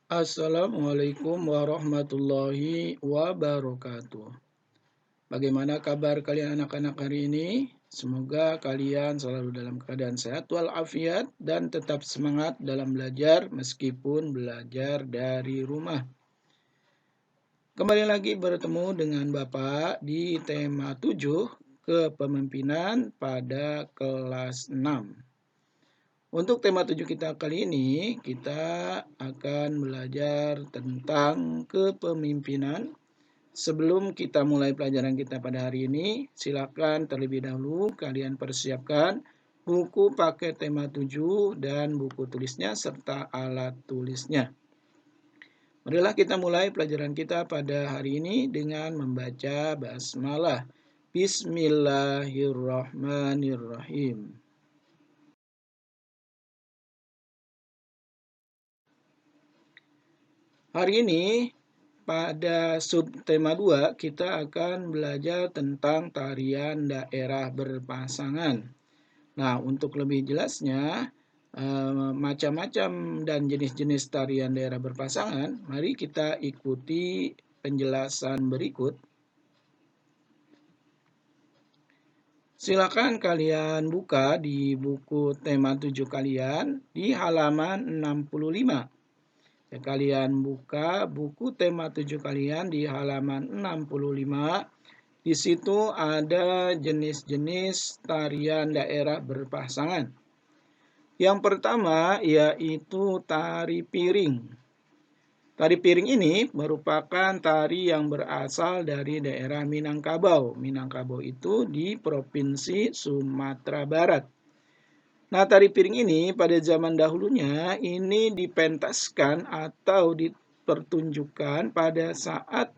Assalamualaikum warahmatullahi wabarakatuh. Bagaimana kabar kalian anak-anak hari ini? Semoga kalian selalu dalam keadaan sehat walafiat dan tetap semangat dalam belajar meskipun belajar dari rumah. Kembali lagi bertemu dengan Bapak di tema 7 kepemimpinan pada kelas 6. Untuk tema 7 kita kali ini, kita akan belajar tentang kepemimpinan. Sebelum kita mulai pelajaran kita pada hari ini, silakan terlebih dahulu kalian persiapkan buku paket tema 7 dan buku tulisnya serta alat tulisnya. Marilah kita mulai pelajaran kita pada hari ini dengan membaca basmalah. Bismillahirrahmanirrahim. Hari ini pada subtema 2 kita akan belajar tentang tarian daerah berpasangan. Nah, untuk lebih jelasnya macam-macam dan jenis-jenis tarian daerah berpasangan, mari kita ikuti penjelasan berikut. Silakan kalian buka di buku tema 7 kalian di halaman 65. Kalian buka buku tema 7 kalian di halaman 65. Di situ ada jenis-jenis tarian daerah berpasangan. Yang pertama yaitu tari piring. Tari piring ini merupakan tari yang berasal dari daerah Minangkabau. Minangkabau itu di Provinsi Sumatera Barat. Nah, tari piring ini pada zaman dahulunya ini dipentaskan atau dipertunjukkan pada saat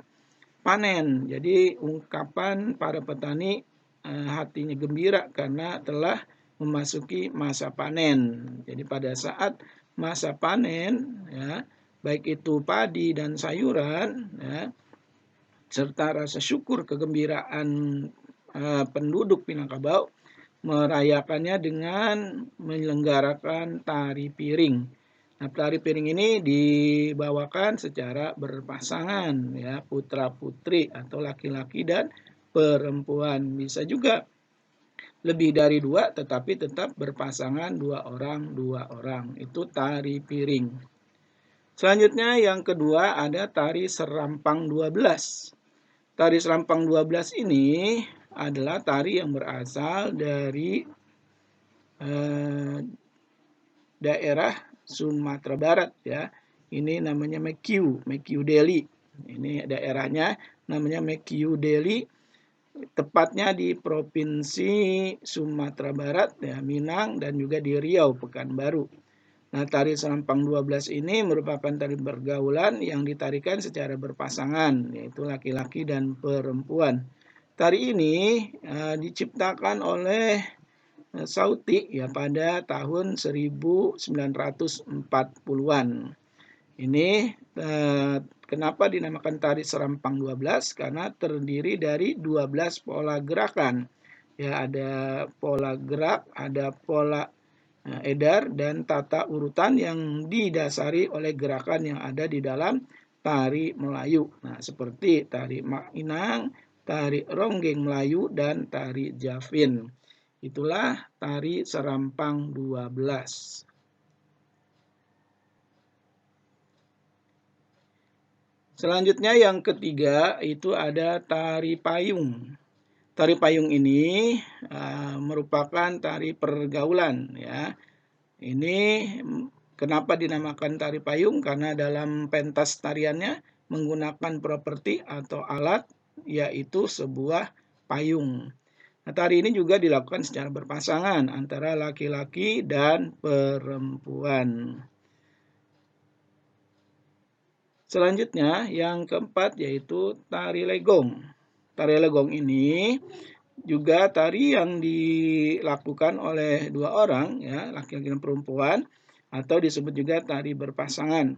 panen. Jadi ungkapan para petani hatinya gembira karena telah memasuki masa panen. Jadi pada saat masa panen, ya, baik itu padi dan sayuran, ya, serta rasa syukur kegembiraan penduduk Minangkabau merayakannya dengan menyelenggarakan tari piring. Nah, tari piring ini dibawakan secara berpasangan, ya, putra-putri atau laki-laki dan perempuan. Bisa juga lebih dari 2, tetapi tetap berpasangan 2 orang. Itu tari piring. Selanjutnya yang kedua ada tari serampang 12. Tari serampang 12 ini adalah tari yang berasal dari daerah Sumatera Barat, ya. Ini namanya Mekiu Deli. Ini daerahnya namanya Mekiu Deli, tepatnya di Provinsi Sumatera Barat, ya, Minang dan juga di Riau, Pekanbaru. Nah, tari serampang 12 ini merupakan tari pergaulan yang ditarikan secara berpasangan, yaitu laki-laki dan perempuan. Tari ini diciptakan oleh Sauti, ya, pada tahun 1940-an. Ini kenapa dinamakan tari serampang 12? Karena terdiri dari 12 pola gerakan. Ya, ada pola gerak, ada pola edar dan tata urutan yang didasari oleh gerakan yang ada di dalam tari Melayu. Nah, seperti tari Mak Inang, tari Ronggeng Melayu, dan tari Javin. Itulah tari serampang 12. Selanjutnya yang ketiga itu ada tari payung. Tari payung ini merupakan tari pergaulan, ya. Ini kenapa dinamakan tari payung? Karena dalam pentas tariannya menggunakan properti atau alat, yaitu sebuah payung. Nah, tari ini juga dilakukan secara berpasangan antara laki-laki dan perempuan. Selanjutnya yang keempat yaitu tari legong. Tari legong ini juga tari yang dilakukan oleh 2 orang, ya, laki-laki dan perempuan, atau disebut juga tari berpasangan.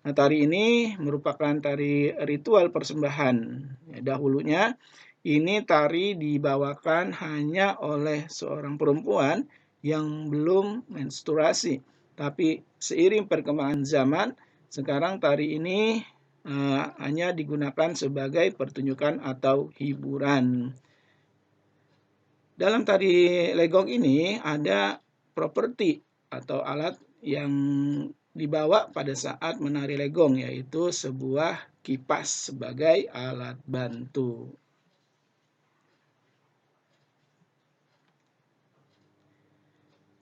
Nah, tari ini merupakan tari ritual persembahan. Ya, dahulunya ini tari dibawakan hanya oleh seorang perempuan yang belum menstruasi. Tapi seiring perkembangan zaman, Sekarang tari ini hanya digunakan sebagai pertunjukan atau hiburan. Dalam tari legong ini ada properti atau alat yang dibawa pada saat menari legong, yaitu sebuah kipas sebagai alat bantu.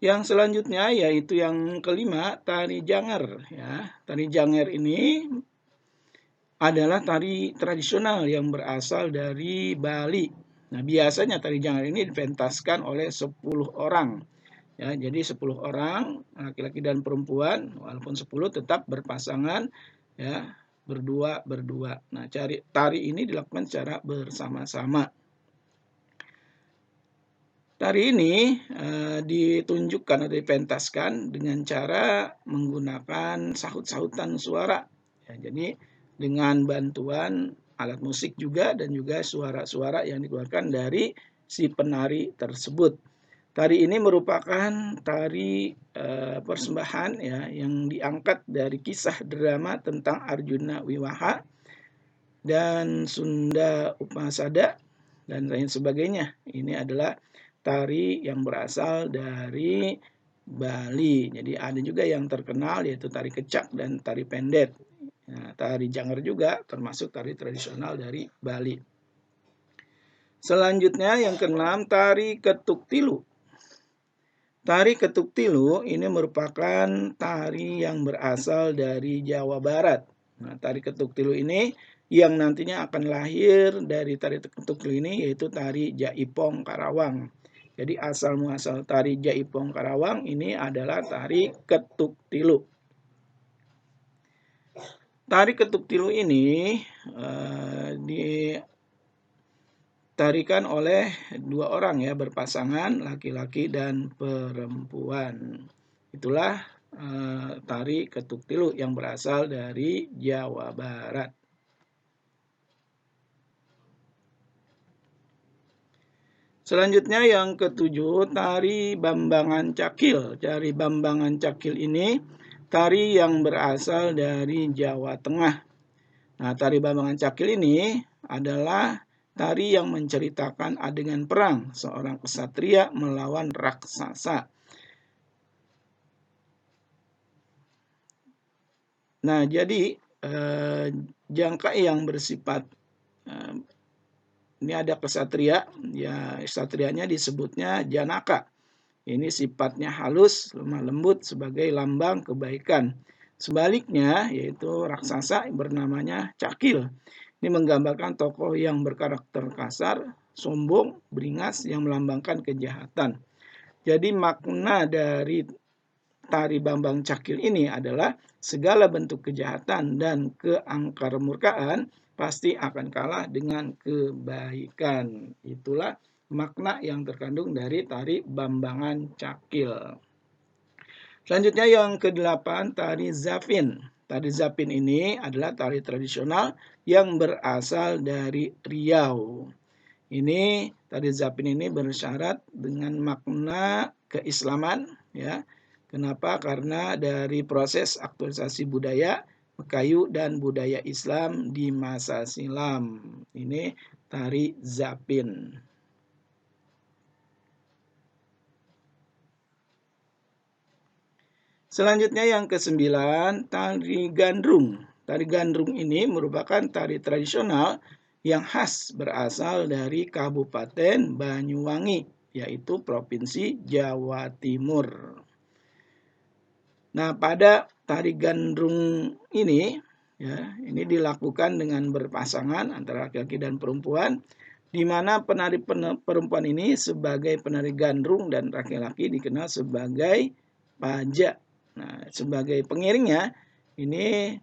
Yang selanjutnya yaitu yang kelima, tari janger. Ya, tari janger ini adalah tari tradisional yang berasal dari Bali. Nah, biasanya tari janger ini dipentaskan oleh 10 orang. Ya, jadi 10 orang, laki-laki dan perempuan, walaupun 10 tetap berpasangan, ya, berdua. Nah, tari ini dilakukan secara bersama-sama. Tari ini ditunjukkan atau dipentaskan dengan cara menggunakan sahut-sahutan suara. Ya, jadi dengan bantuan alat musik juga dan juga suara-suara yang dikeluarkan dari si penari tersebut. Tari ini merupakan tari persembahan ya yang diangkat dari kisah drama tentang Arjuna Wiwaha dan Sunda Upasada dan lain sebagainya. Ini adalah tari yang berasal dari Bali. Jadi ada juga yang terkenal yaitu tari kecak dan tari pendet. Nah, tari janger juga termasuk tari tradisional dari Bali. Selanjutnya yang keenam, tari ketuk tilu. Tari ketuk tilu ini merupakan tari yang berasal dari Jawa Barat. Nah, tari ketuk tilu ini yang nantinya akan lahir dari tari ketuk tilu ini yaitu tari Jaipong Karawang. Jadi asal muasal tari Jaipong Karawang ini adalah tari ketuk tilu. Tari ketuk tilu ini ditarikan oleh 2 orang ya, berpasangan laki-laki dan perempuan. Itulah tari ketuk tilu yang berasal dari Jawa Barat. Selanjutnya yang ketujuh, tari Bambangan Cakil. Tari Bambangan Cakil ini tari yang berasal dari Jawa Tengah. Nah, tari Bambangan Cakil ini adalah tari yang menceritakan adegan perang seorang kesatria melawan raksasa. Nah, jadi jangkai yang bersifat ini ada kesatria, ya kesatrianya disebutnya Janaka. Ini sifatnya halus, lemah lembut sebagai lambang kebaikan. Sebaliknya yaitu raksasa bernamanya Cakil. Ini menggambarkan tokoh yang berkarakter kasar, sombong, beringas yang melambangkan kejahatan. Jadi makna dari tari Bambang Cakil ini adalah segala bentuk kejahatan dan keangkarmurkaan pasti akan kalah dengan kebaikan. Itulah makna yang terkandung dari tari Bambangan Cakil. Selanjutnya yang ke-8, tari Zapin. Tari Zapin ini adalah tari tradisional yang berasal dari Riau. Ini tari Zapin ini bersyarat dengan makna keislaman ya. Kenapa? Karena dari proses aktualisasi budaya Mekayu dan budaya Islam di masa silam. Ini tari Zapin. Selanjutnya yang ke-9, tari Gandrung. Tari Gandrung ini merupakan tari tradisional yang khas berasal dari Kabupaten Banyuwangi, yaitu Provinsi Jawa Timur. Nah, pada tari Gandrung ini, ya, ini dilakukan dengan berpasangan antara laki-laki dan perempuan, di mana penari perempuan ini sebagai penari gandrung dan laki-laki dikenal sebagai pajak. Nah, sebagai pengiringnya ini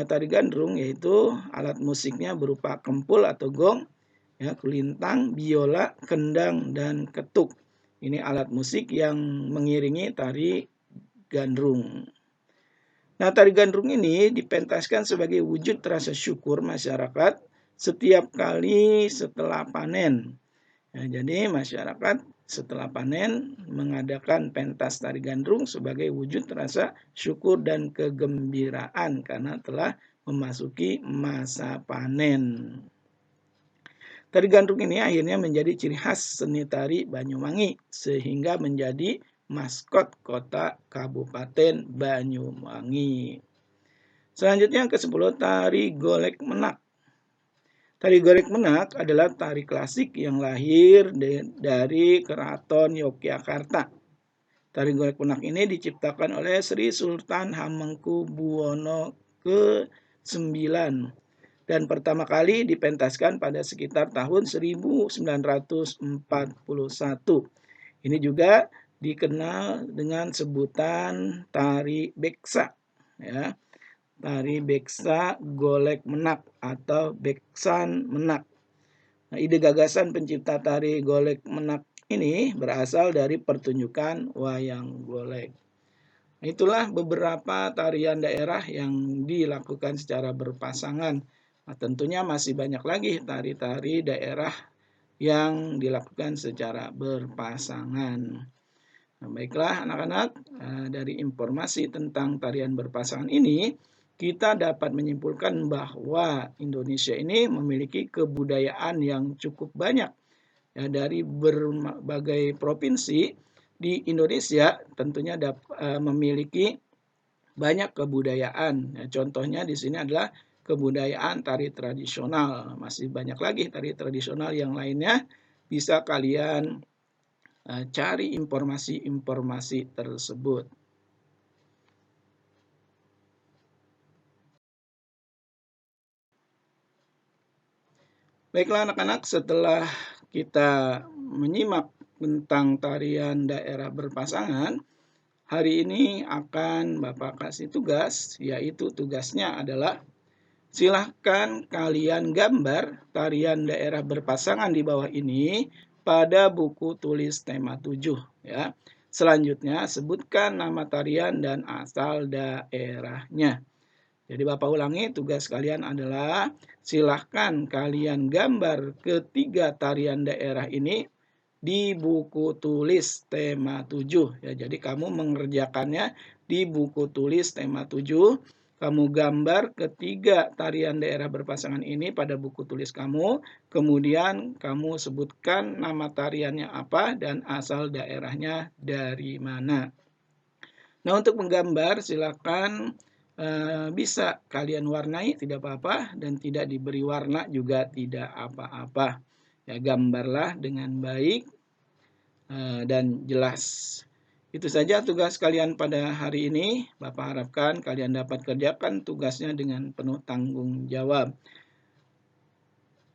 tari gandrung yaitu alat musiknya berupa kempul atau gong, ya, kulintang, biola, kendang, dan ketuk. Ini alat musik yang mengiringi tari gandrung. Nah, tari gandrung ini dipentaskan sebagai wujud rasa syukur masyarakat setiap kali setelah panen. Nah, jadi masyarakat setelah panen mengadakan pentas tari gandrung sebagai wujud rasa syukur dan kegembiraan karena telah memasuki masa panen. Tari gandrung ini akhirnya menjadi ciri khas seni tari Banyuwangi sehingga menjadi maskot kota Kabupaten Banyuwangi. Selanjutnya yang ke-10, tari golek menak. Tari golek menak adalah tari klasik yang lahir dari Keraton Yogyakarta. Tari golek menak ini diciptakan oleh Sri Sultan Hamengkubuwono ke-9 dan pertama kali dipentaskan pada sekitar tahun 1941. Ini juga dikenal dengan sebutan tari beksa, ya. Tari beksa golek menak atau beksan menak. Nah, ide gagasan pencipta tari golek menak ini berasal dari pertunjukan wayang golek. Nah, itulah beberapa tarian daerah yang dilakukan secara berpasangan. Nah, tentunya masih banyak lagi tari-tari daerah yang dilakukan secara berpasangan. Nah, baiklah anak-anak, dari informasi tentang tarian berpasangan ini, kita dapat menyimpulkan bahwa Indonesia ini memiliki kebudayaan yang cukup banyak. Ya, dari berbagai provinsi di Indonesia tentunya memiliki banyak kebudayaan. Ya, contohnya di sini adalah kebudayaan tari tradisional. Masih banyak lagi tari tradisional yang lainnya. Bisa kalian cari informasi-informasi tersebut. Baiklah anak-anak, setelah kita menyimak tentang tarian daerah berpasangan, hari ini akan Bapak kasih tugas, yaitu tugasnya adalah silahkan kalian gambar tarian daerah berpasangan di bawah ini pada buku tulis tema 7. Ya. Selanjutnya sebutkan nama tarian dan asal daerahnya. Jadi Bapak ulangi, tugas kalian adalah silahkan kalian gambar ketiga tarian daerah ini di buku tulis tema 7. Ya, jadi kamu mengerjakannya di buku tulis tema 7. Kamu gambar ketiga tarian daerah berpasangan ini pada buku tulis kamu. Kemudian kamu sebutkan nama tariannya apa dan asal daerahnya dari mana. Nah, untuk menggambar silakan bisa kalian warnai, tidak apa-apa, dan tidak diberi warna juga tidak apa-apa. Ya, gambarlah dengan baik dan jelas. Itu saja tugas kalian pada hari ini. Bapak harapkan kalian dapat kerjakan tugasnya dengan penuh tanggung jawab.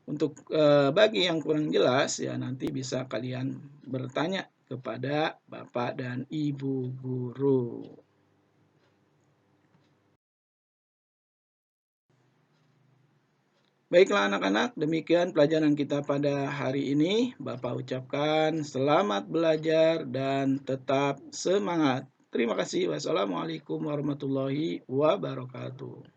Untuk bagi yang kurang jelas, ya nanti bisa kalian bertanya kepada Bapak dan Ibu guru. Baiklah anak-anak, demikian pelajaran kita pada hari ini. Bapak ucapkan selamat belajar dan tetap semangat. Terima kasih. Wassalamualaikum warahmatullahi wabarakatuh.